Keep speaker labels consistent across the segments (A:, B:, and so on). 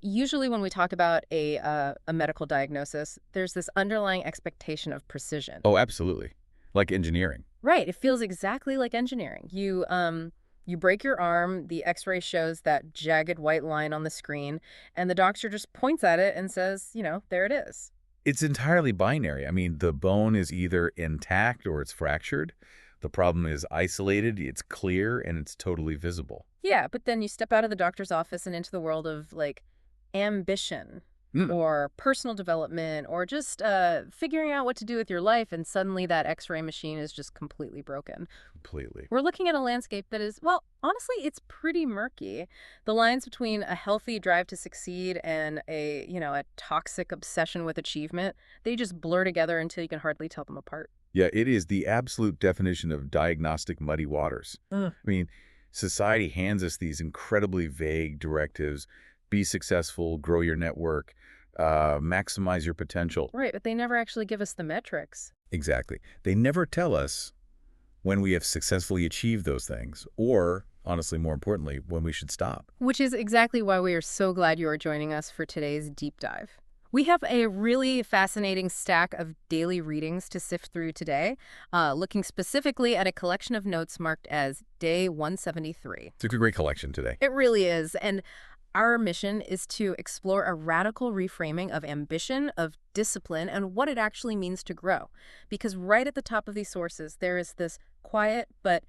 A: Usually when we talk about a medical diagnosis, there's this underlying expectation of precision.
B: Oh, absolutely. Like engineering.
A: Right. It feels exactly like engineering. You break your arm, the X-ray shows that jagged white line on the screen, and the doctor just points at it and says, there it is.
B: It's entirely binary. I mean, the bone is either intact or it's fractured. The problem is isolated, it's clear, and it's totally visible.
A: Yeah, but then you step out of the doctor's office and into the world of like ambition
B: Mm,
A: or personal development or just figuring out what to do with your life, and suddenly that X-ray machine is just completely broken.
B: completely.
A: We're looking at a landscape that is, well, honestly, it's pretty murky. The lines between a healthy drive to succeed and a toxic obsession with achievement, they just blur together until you can hardly tell them apart.
B: Yeah, it is the absolute definition of diagnostic muddy waters.
A: Ugh.
B: I mean, society hands us these incredibly vague directives. Be successful, grow your network, maximize your potential.
A: Right, but they never actually give us the metrics.
B: Exactly. They never tell us when we have successfully achieved those things, or, honestly, more importantly, when we should stop.
A: Which is exactly why we are so glad you are joining us for today's deep dive. We have a really fascinating stack of daily readings to sift through today, looking specifically at a collection of notes marked as Day 173.
B: It's a great collection today.
A: It really is. And our mission is to explore a radical reframing of ambition, of discipline, and what it actually means to grow. Because right at the top of these sources, there is this quiet but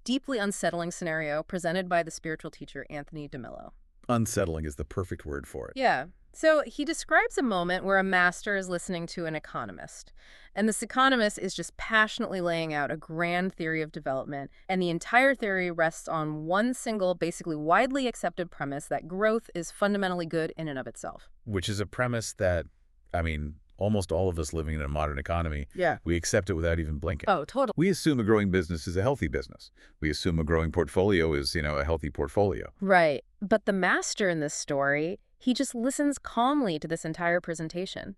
A: deeply unsettling scenario presented by the spiritual teacher Anthony DeMello.
B: Unsettling is the perfect word for it.
A: Yeah. So he describes a moment where a master is listening to an economist. And this economist is just passionately laying out a grand theory of development. And the entire theory rests on one single, basically widely accepted premise that growth is fundamentally good in and of itself.
B: Which is a premise that, I mean, almost all of us living in a modern economy,
A: Yeah.
B: we accept it without even blinking.
A: Oh, totally.
B: We assume a growing business is a healthy business. We assume a growing portfolio is, a healthy portfolio.
A: Right. But the master in this story, he just listens calmly to this entire presentation.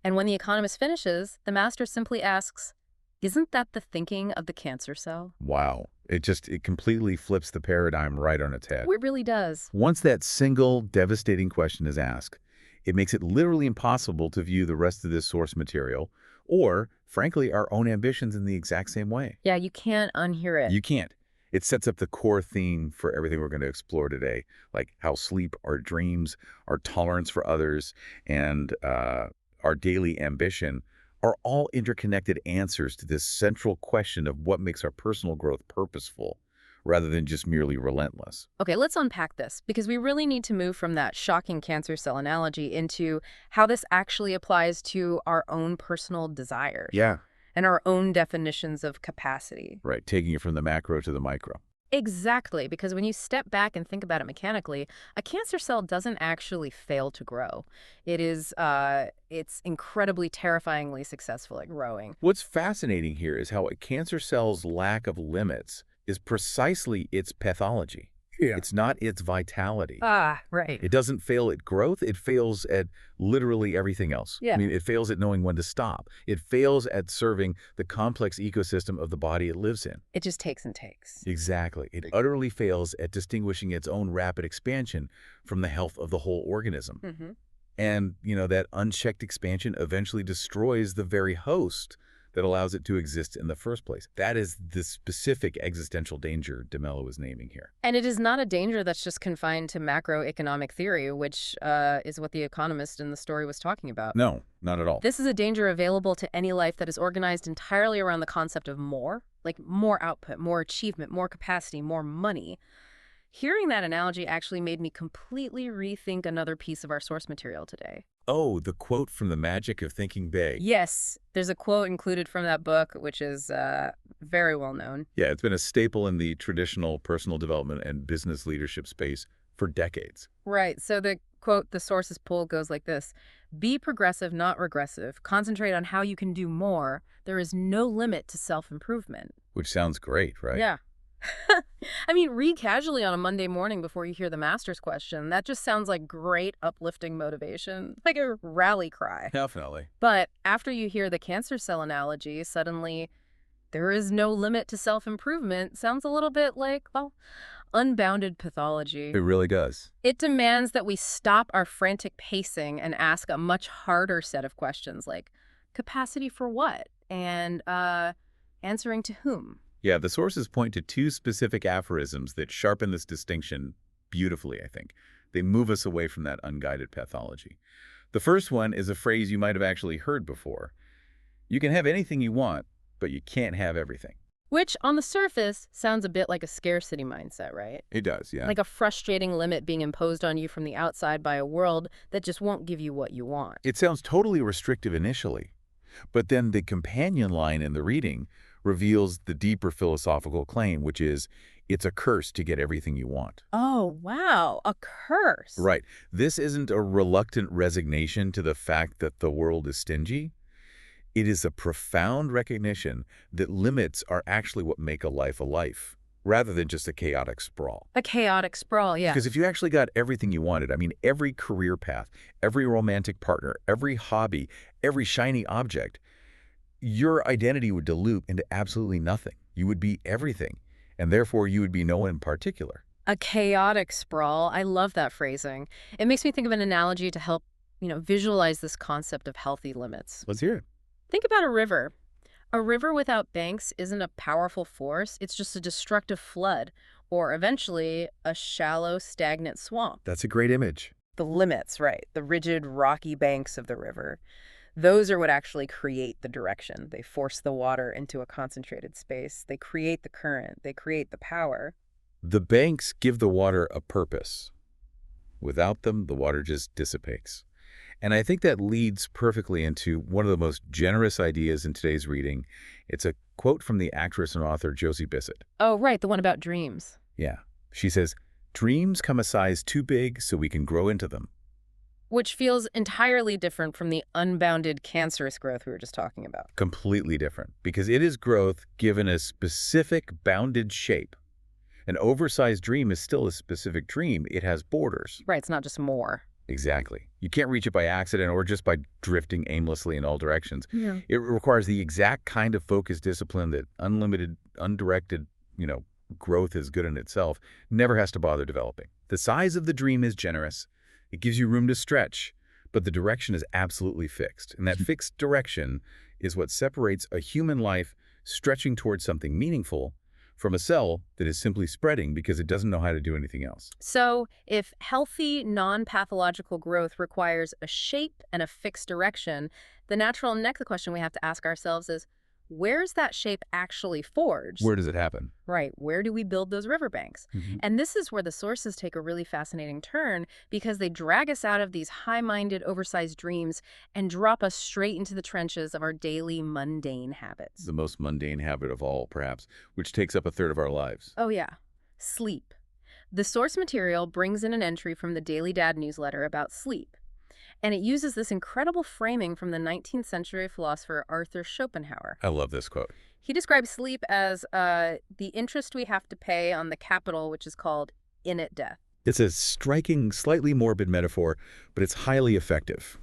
A: And when the economist finishes, the master simply asks, "Isn't that the thinking of the cancer cell?"
B: Wow. It completely flips the paradigm right on its head.
A: It really does.
B: Once that single devastating question is asked, it makes it literally impossible to view the rest of this source material or, frankly, our own ambitions in the exact same way.
A: Yeah, you can't unhear it.
B: You can't. It sets up the core theme for everything we're going to explore today, like how sleep, our dreams, our tolerance for others, and our daily ambition are all interconnected answers to this central question of what makes our personal growth purposeful rather than just merely relentless.
A: Okay, let's unpack this, because we really need to move from that shocking cancer cell analogy into how this actually applies to our own personal desires
B: Yeah.
A: and our own definitions of capacity.
B: Right, taking it from the macro to the micro.
A: Exactly, because when you step back and think about it mechanically, a cancer cell doesn't actually fail to grow. It's incredibly terrifyingly successful at growing.
B: What's fascinating here is how a cancer cell's lack of limits is precisely its pathology.
C: Yeah.
B: It's not its vitality.
A: Ah, right.
B: It doesn't fail at growth. It fails at literally everything else.
A: Yeah.
B: I mean, it fails at knowing when to stop. It fails at serving the complex ecosystem of the body it lives in.
A: It just takes and takes.
B: Exactly. It utterly fails at distinguishing its own rapid expansion from the health of the whole organism.
A: Mm-hmm.
B: And, that unchecked expansion eventually destroys the very host that allows it to exist in the first place. That is the specific existential danger DeMello is naming here.
A: And it is not a danger that's just confined to macroeconomic theory, which is what the economist in the story was talking about.
B: No, not at all.
A: This is a danger available to any life that is organized entirely around the concept of more, like more output, more achievement, more capacity, more money. Hearing that analogy actually made me completely rethink another piece of our source material today.
B: Oh, the quote from The Magic of Thinking Big.
A: Yes, there's a quote included from that book, which is very well known.
B: Yeah, it's been a staple in the traditional personal development and business leadership space for decades.
A: Right. So the quote the sources pull goes like this: "Be progressive, not regressive. Concentrate on how you can do more. There is no limit to self-improvement."
B: Which sounds great, right?
A: Yeah. I mean, read casually on a Monday morning before you hear the master's question. That just sounds like great uplifting motivation, like a rally cry.
B: Definitely.
A: But after you hear the cancer cell analogy, suddenly there is no limit to self-improvement sounds a little bit like, well, unbounded
B: It
A: pathology.
B: really does.
A: It demands that we stop our frantic pacing and ask a much harder set of questions like capacity for what? And answering to whom?
B: Yeah, the sources point to two specific aphorisms that sharpen this distinction beautifully, I think. They move us away from that unguided pathology. The first one is a phrase you might have actually heard before. You can have anything you want, but you can't have everything.
A: Which, on the surface, sounds a bit like a scarcity mindset, right?
B: It does, yeah.
A: Like a frustrating limit being imposed on you from the outside by a world that just won't give you what you want.
B: It sounds totally restrictive initially, but then the companion line in the reading reveals the deeper philosophical claim, which is, it's a curse to get everything you want.
A: Oh, wow, a curse.
B: Right. This isn't a reluctant resignation to the fact that the world is stingy. It is a profound recognition that limits are actually what make a life, rather than just a chaotic sprawl.
A: A chaotic sprawl, yeah.
B: Because if you actually got everything you wanted, I mean, every career path, every romantic partner, every hobby, every shiny object, your identity would dilute into absolutely nothing. You would be everything, and therefore you would be no one in particular.
A: A chaotic sprawl. I love that phrasing. It makes me think of an analogy to help, visualize this concept of healthy limits.
B: Let's hear it.
A: Think about a river. A river without banks isn't a powerful force. It's just a destructive flood, or eventually a shallow, stagnant swamp.
B: That's a great image.
A: The limits, right? The rigid, rocky banks of the river. Those are what actually create the direction. They force the water into a concentrated space. They create the current. They create the power.
B: The banks give the water a purpose. Without them, the water just dissipates. And I think that leads perfectly into one of the most generous ideas in today's reading. It's a quote from the actress and author Josie Bissett.
A: Oh, right, the one about dreams.
B: Yeah. She says, "Dreams come a size too big so we can grow into them."
A: Which feels entirely different from the unbounded cancerous growth we were just talking about.
B: Completely different, because it is growth given a specific bounded shape. An oversized dream is still a specific dream. It has borders.
A: Right, it's not just more.
B: Exactly. You can't reach it by accident or just by drifting aimlessly in all directions.
A: Yeah.
B: It requires the exact kind of focused discipline that unlimited, undirected, growth is good in itself, never has to bother developing. The size of the dream is generous. It gives you room to stretch, but the direction is absolutely fixed. And that fixed direction is what separates a human life stretching towards something meaningful from a cell that is simply spreading because it doesn't know how to do anything else.
A: So, if healthy, non-pathological growth requires a shape and a fixed direction, the natural next question we have to ask ourselves is, where's that shape actually forged?
B: Where does it happen?
A: Right, where do we build those riverbanks?
B: Mhm.
A: And this is where the sources take a really fascinating turn because they drag us out of these high-minded, oversized dreams and drop us straight into the trenches of our daily mundane habits.
B: The most mundane habit of all, perhaps, which takes up a third of our lives.
A: Oh yeah, sleep. The source material brings in an entry from the Daily Dad newsletter about sleep. And it uses this incredible framing from the 19th century philosopher Arthur Schopenhauer.
B: I love this quote.
A: He describes sleep as the interest we have to pay on the capital, which is called innate death.
B: It's a striking, slightly morbid metaphor, but it's highly effective.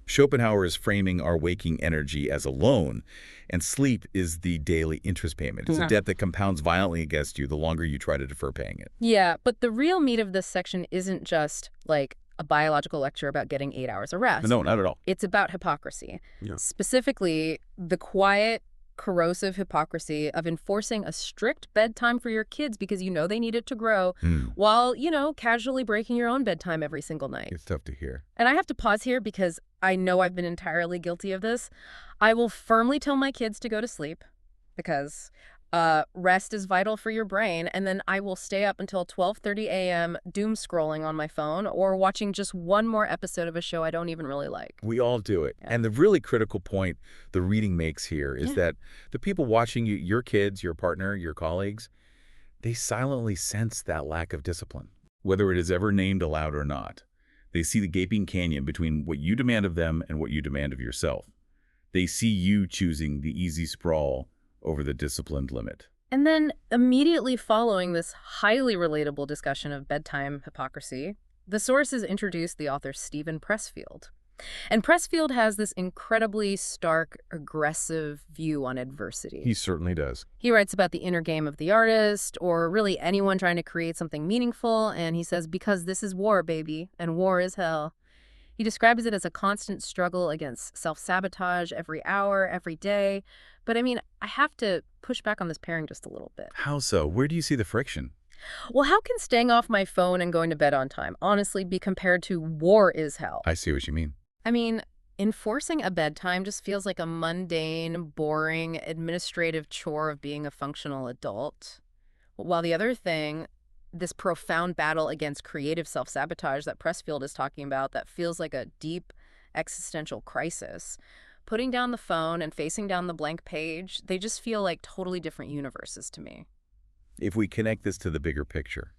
B: Schopenhauer is framing our waking energy as a loan, and sleep is the daily interest payment. It's a debt that compounds violently against you the longer you try to defer paying it.
A: Yeah, but the real meat of this section isn't just like a biological lecture about getting 8 hours of rest.
B: No, not at all.
A: It's about hypocrisy.
B: Yeah.
A: Specifically, the quiet, corrosive hypocrisy of enforcing a strict bedtime for your kids because you know they need it to grow, while, casually breaking your own bedtime every single night.
B: It's tough to hear.
A: And I have to pause here because I know I've been entirely guilty of this. I will firmly tell my kids to go to sleep because rest is vital for your brain, and then I will stay up until 12:30 a.m. doom scrolling on my phone or watching just one more episode of a show I don't even really like.
B: We all do it.
A: Yeah.
B: And the really critical point the reading makes here is that the people watching you, your kids, your partner, your colleagues, they silently sense that lack of discipline, whether it is ever named aloud or not. They see the gaping canyon between what you demand of them and what you demand of yourself. They see you choosing the easy sprawl over the disciplined limit.
A: And then immediately following this highly relatable discussion of bedtime hypocrisy, the sources introduced the author Stephen Pressfield. And Pressfield has this incredibly stark, aggressive view on
B: He
A: adversity.
B: certainly does.
A: He writes about the inner game of the artist, or really anyone trying to create something meaningful, and he says, because this is war, baby, and war is hell. He describes it as a constant struggle against self-sabotage every hour, every day. But I mean, I have to push back on this pairing just a little bit.
B: How so? Where do you see the friction?
A: Well, how can staying off my phone and going to bed on time honestly be compared to war is hell?
B: I see what you mean.
A: I mean, enforcing a bedtime just feels like a mundane, boring, administrative chore of being a functional adult. While the other thing, this profound battle against creative self-sabotage that Pressfield is talking about that feels like a deep existential crisis. Putting down the phone and facing down the blank page, they just feel like totally different universes to me.
B: If we connect this to the bigger picture,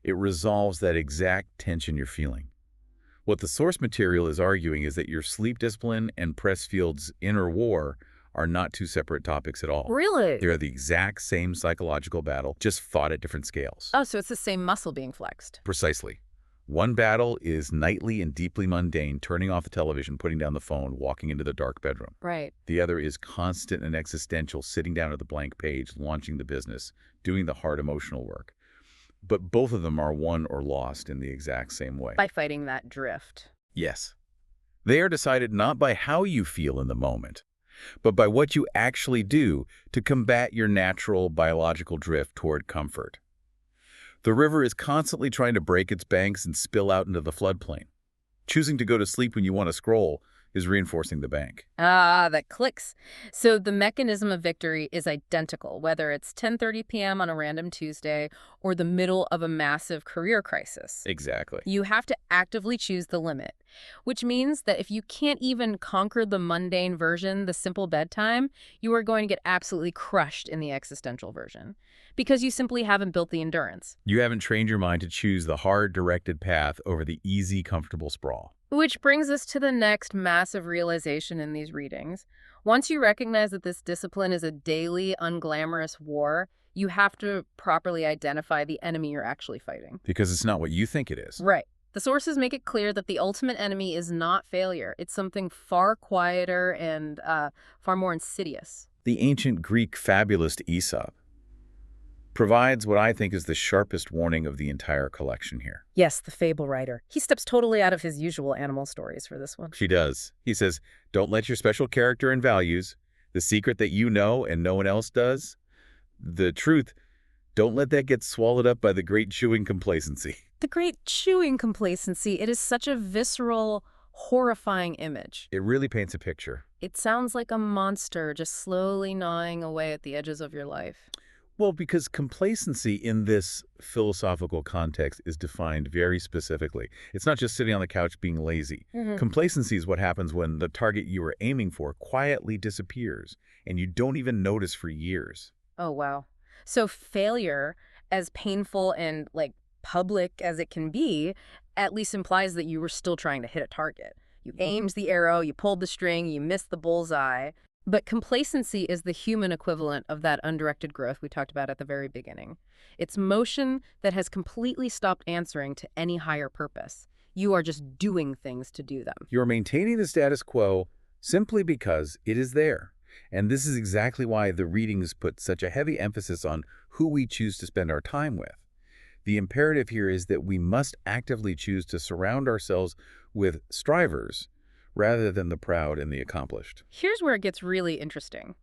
B: it resolves that exact tension you're feeling. What the source material is arguing is that your sleep discipline and Pressfield's inner war are not two separate topics at all.
A: Really?
B: They are the exact same psychological battle, just fought at different scales.
A: Oh, so it's the same muscle being flexed.
B: Precisely. One battle is nightly and deeply mundane, turning off the television, putting down the phone, walking into the dark bedroom.
A: Right.
B: The other is constant and existential, sitting down at the blank page, launching the business, doing the hard emotional work. But both of them are won or lost in the exact same way.
A: By fighting that drift.
B: Yes. They are decided not by how you feel in the moment, but by what you actually do to combat your natural biological drift toward comfort. The river is constantly trying to break its banks and spill out into the floodplain. Choosing to go to sleep when you want to scroll is reinforcing the bank.
A: Ah, that clicks. So the mechanism of victory is identical, whether it's 10:30 p.m. on a random Tuesday or the middle of a massive career crisis.
B: Exactly.
A: You have to actively choose the limit, which means that if you can't even conquer the mundane version, the simple bedtime, you are going to get absolutely crushed in the existential version because you simply haven't built the endurance.
B: You haven't trained your mind to choose the hard, directed path over the easy, comfortable sprawl.
A: Which brings us to the next massive realization in these readings. Once you recognize that this discipline is a daily, unglamorous war, you have to properly identify the enemy you're actually fighting.
B: Because it's not what you think it is.
A: Right. The sources make it clear that the ultimate enemy is not failure. It's something far quieter and far more insidious.
B: The ancient Greek fabulist Aesop provides what I think is the sharpest warning of the entire collection here.
A: Yes, the fable writer. He steps totally out of his usual animal stories for this one.
B: She does. He says, don't let your special character and values, the secret that you know and no one else does, the truth, don't let that get swallowed up by the great chewing complacency.
A: The great chewing complacency, it is such a visceral, horrifying image.
B: It really paints a picture.
A: It sounds like a monster just slowly gnawing away at the edges of your life.
B: Well, because complacency in this philosophical context is defined very specifically. It's not just sitting on the couch being lazy. Complacency is what happens when the target you were aiming for quietly disappears and you don't even notice for years.
A: Oh, wow. So failure, as painful and public as it can be, at least implies that you were still trying to hit a target. You aimed the arrow, you pulled the string, you missed the bullseye. But complacency is the human equivalent of that undirected growth we talked about at the very beginning. It's motion that has completely stopped answering to any higher purpose. You are just doing things to do them.
B: You're maintaining the status quo simply because it is there. And this is exactly why the readings put such a heavy emphasis on who we choose to spend our time with. The imperative here is that we must actively choose to surround ourselves with strivers rather than the proud and the accomplished.
A: Here's where it gets really interesting.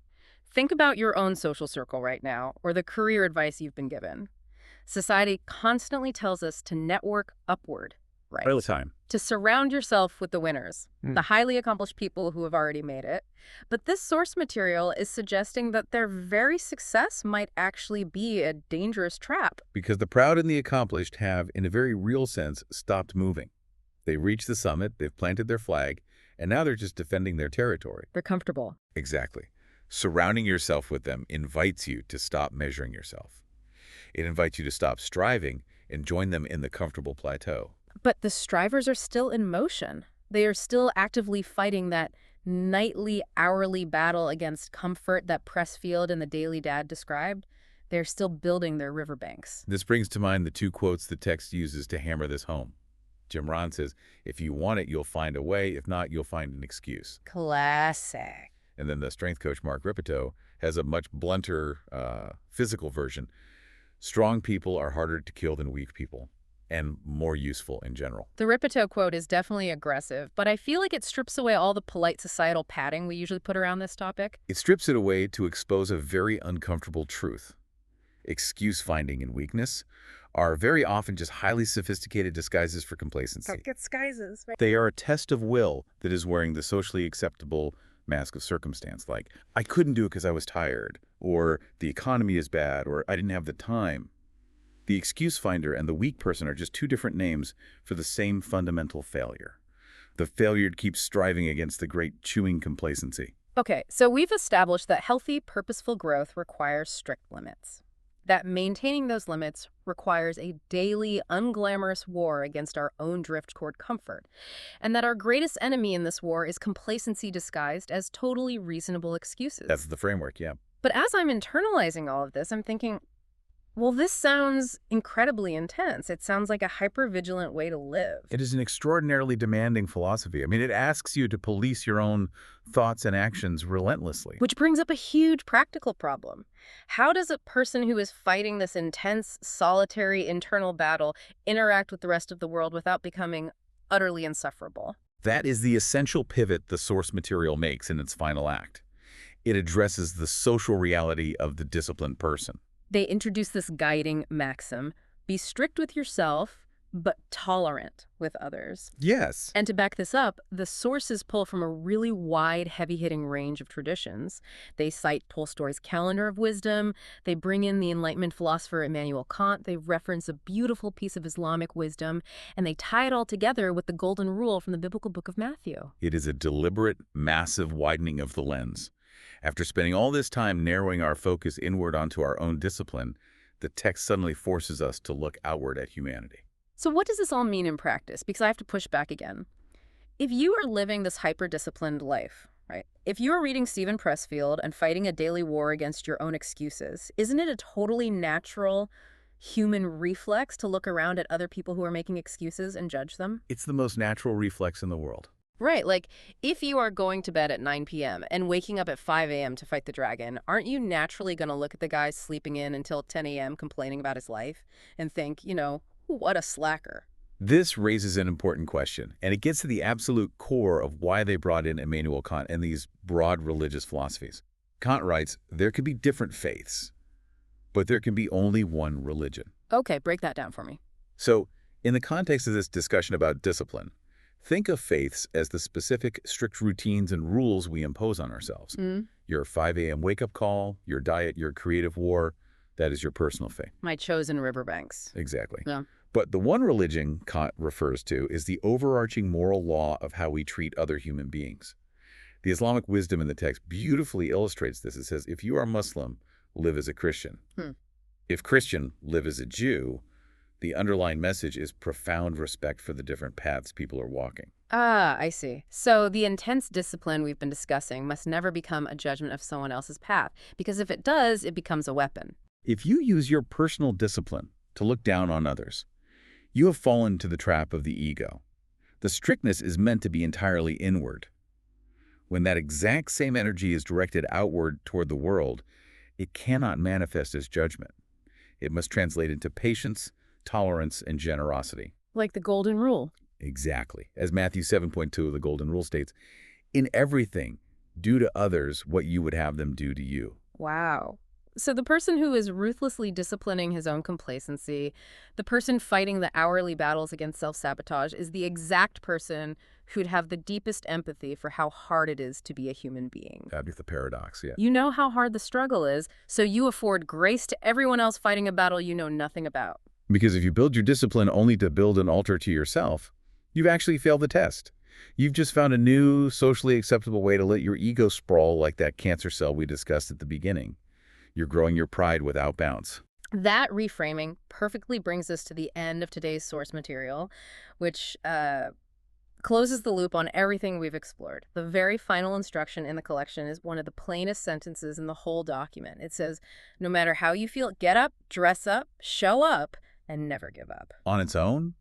A: Think about your own social circle right now, or the career advice you've been given. Society constantly tells us to network upward, right?
B: All the time.
A: To surround yourself with the winners, the highly accomplished people who have already made it. But this source material is suggesting that their very success might actually be a dangerous trap.
B: Because the proud and the accomplished have, in a very real sense, stopped moving. They've reached the summit, they've planted their flag, and now they're just defending their territory.
A: They're comfortable.
B: Exactly. Surrounding yourself with them invites you to stop measuring yourself. It invites you to stop striving and join them in the comfortable plateau.
A: But the strivers are still in motion. They are still actively fighting that nightly, hourly battle against comfort that Pressfield and the Daily Dad described. They're still building their riverbanks.
B: This brings to mind the two quotes the text uses to hammer this home. Jim Rohn says, if you want it, you'll find a way. If not, you'll find an excuse.
A: Classic.
B: And then the strength coach, Mark Rippetoe, has a much blunter physical version. Strong people are harder to kill than weak people and more useful in general.
A: The Rippetoe quote is definitely aggressive, but I feel like it strips away all the polite societal padding we usually put around this topic.
B: It strips it away to expose a very uncomfortable truth. Excuse finding and weakness are very often just highly sophisticated disguises for complacency.
A: Disguises, right?
B: They are a test of will that is wearing the socially acceptable mask of circumstance, like, I couldn't do it because I was tired, or the economy is bad, or I didn't have the time. The excuse finder and the weak person are just two different names for the same fundamental failure. The failure to keep striving against the great chewing complacency.
A: Okay, so we've established that healthy, purposeful growth requires strict limits. That maintaining those limits requires a daily, unglamorous war against our own drift toward comfort, and that our greatest enemy in this war is complacency disguised as totally reasonable excuses.
B: That's the framework, yeah.
A: But as I'm internalizing all of this, I'm thinking, well, this sounds incredibly intense. It sounds like a hyper-vigilant way to live.
B: It is an extraordinarily demanding philosophy. I mean, it asks you to police your own thoughts and actions relentlessly.
A: Which brings up a huge practical problem. How does a person who is fighting this intense, solitary internal battle interact with the rest of the world without becoming utterly insufferable?
B: That is the essential pivot the source material makes in its final act. It addresses the social reality of the disciplined person.
A: They introduce this guiding maxim: be strict with yourself, but tolerant with others.
B: Yes.
A: And to back this up, the sources pull from a really wide, heavy-hitting range of traditions. They cite Tolstoy's Calendar of Wisdom, they bring in the Enlightenment philosopher Immanuel Kant, they reference a beautiful piece of Islamic wisdom, and they tie it all together with the golden rule from the biblical book of Matthew.
B: It is a deliberate, massive widening of the lens. After spending all this time narrowing our focus inward onto our own discipline, the text suddenly forces us to look outward at humanity.
A: So what does this all mean in practice? Because I have to push back again. If you are living this hyper-disciplined life, right? If you are reading Stephen Pressfield and fighting a daily war against your own excuses, isn't it a totally natural human reflex to look around at other people who are making excuses and judge them?
B: It's the most natural reflex in the world.
A: Right, like if you are going to bed at 9 p.m. and waking up at 5 a.m. to fight the dragon, aren't you naturally going to look at the guy sleeping in until 10 a.m. complaining about his life and think, what a slacker?
B: This raises an important question, and it gets to the absolute core of why they brought in Immanuel Kant and these broad religious philosophies. Kant writes, there can be different faiths, but there can be only one religion.
A: Okay, break that down for me.
B: So, in the context of this discussion about discipline, think of faiths as the specific, strict routines and rules we impose on ourselves. Your 5 a.m. wake-up call, your diet, your creative war, that is your personal faith.
A: My chosen riverbanks.
B: Exactly.
A: Yeah.
B: But the one religion Kant refers to is the overarching moral law of how we treat other human beings. The Islamic wisdom in the text beautifully illustrates this. It says, if you are Muslim, live as a Christian. If Christian, live as a Jew. The underlying message is profound respect for the different paths people are walking.
A: Ah, I see. So the intense discipline we've been discussing must never become a judgment of someone else's path, because if it does, it becomes a weapon.
B: If you use your personal discipline to look down on others, you have fallen to the trap of the ego. The strictness is meant to be entirely inward. When that exact same energy is directed outward toward the world, it cannot manifest as judgment. It must translate into patience, tolerance, and generosity.
A: Like the golden rule.
B: Exactly. As Matthew 7.2 of the Golden Rule states, in everything, do to others what you would have them do to you.
A: Wow. So the person who is ruthlessly disciplining his own complacency, the person fighting the hourly battles against self-sabotage, is the exact person who'd have the deepest empathy for how hard it is to be a human being.
B: That'd be the paradox, yeah.
A: You know how hard the struggle is, so you afford grace to everyone else fighting a battle you know nothing about.
B: Because if you build your discipline only to build an altar to yourself, you've actually failed the test. You've just found a new, socially acceptable way to let your ego sprawl like that cancer cell we discussed at the beginning. You're growing your pride without bounds.
A: That reframing perfectly brings us to the end of today's source material, which closes the loop on everything we've explored. The very final instruction in the collection is one of the plainest sentences in the whole document. It says, no matter how you feel, get up, dress up, show up, and never give up.
B: On its own,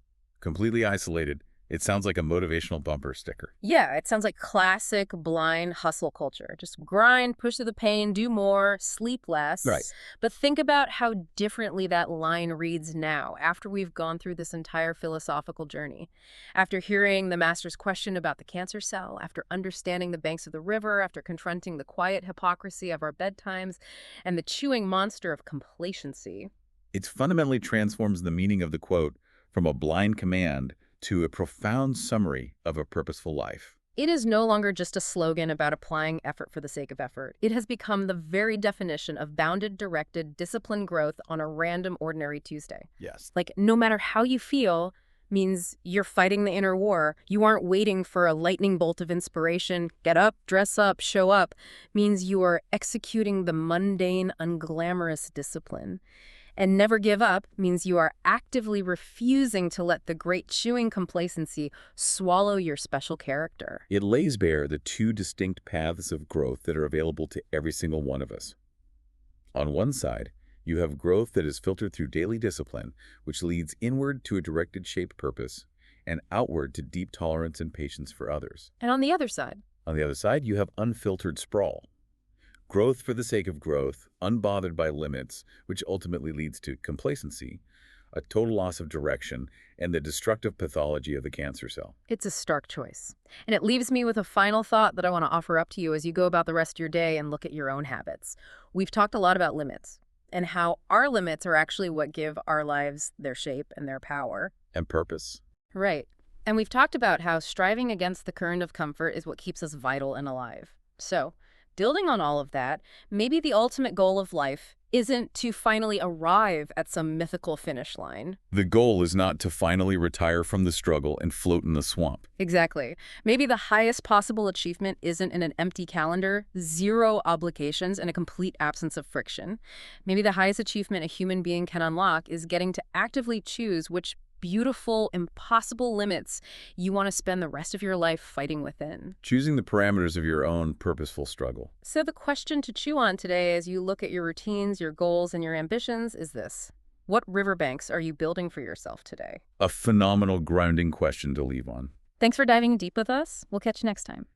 B: Completely isolated. It sounds like a motivational bumper sticker.
A: Yeah, it sounds like classic blind hustle culture. Just grind, push through the pain, do more, sleep less.
B: Right.
A: But think about how differently that line reads now, after we've gone through this entire philosophical journey. After hearing the master's question about the cancer cell, after understanding the banks of the river, after confronting the quiet hypocrisy of our bedtimes, and the chewing monster of complacency.
B: It fundamentally transforms the meaning of the quote from a blind command to a profound summary of a purposeful life.
A: It is no longer just a slogan about applying effort for the sake of effort. It has become the very definition of bounded, directed, disciplined growth on a random, ordinary Tuesday.
B: Yes.
A: Like, no matter how you feel means you're fighting the inner war. You aren't waiting for a lightning bolt of inspiration. Get up, dress up, show up. Means you are executing the mundane, unglamorous discipline. And never give up means you are actively refusing to let the great chewing complacency swallow your special character.
B: It lays bare the two distinct paths of growth that are available to every single one of us. On one side, you have growth that is filtered through daily discipline, which leads inward to a directed shaped purpose, and outward to deep tolerance and patience for others.
A: And on the other side,
B: On the other side, you have unfiltered sprawl. Growth for the sake of growth, unbothered by limits, which ultimately leads to complacency, a total loss of direction, and the destructive pathology of the cancer cell.
A: it's a stark choice. And it leaves me with a final thought that I want to offer up to you as you go about the rest of your day and look at your own habits. We've talked a lot about limits and how our limits are actually what give our lives their shape and their power.
B: And purpose.
A: Right. And we've talked about how striving against the current of comfort is what keeps us vital and alive. So, building on all of that, maybe the ultimate goal of life isn't to finally arrive at some mythical finish line.
B: The goal is not to finally retire from the struggle and float in the swamp.
A: Exactly. Maybe the highest possible achievement isn't in an empty calendar, zero obligations, and a complete absence of friction. Maybe the highest achievement a human being can unlock is getting to actively choose which beautiful, impossible limits you want to spend the rest of your life fighting within.
B: Choosing the parameters of your own purposeful struggle.
A: So the question to chew on today as you look at your routines, your goals, and your ambitions is this. What riverbanks are you building for yourself today?
B: A phenomenal grounding question to leave on.
A: Thanks for diving deep with us. We'll catch you next time.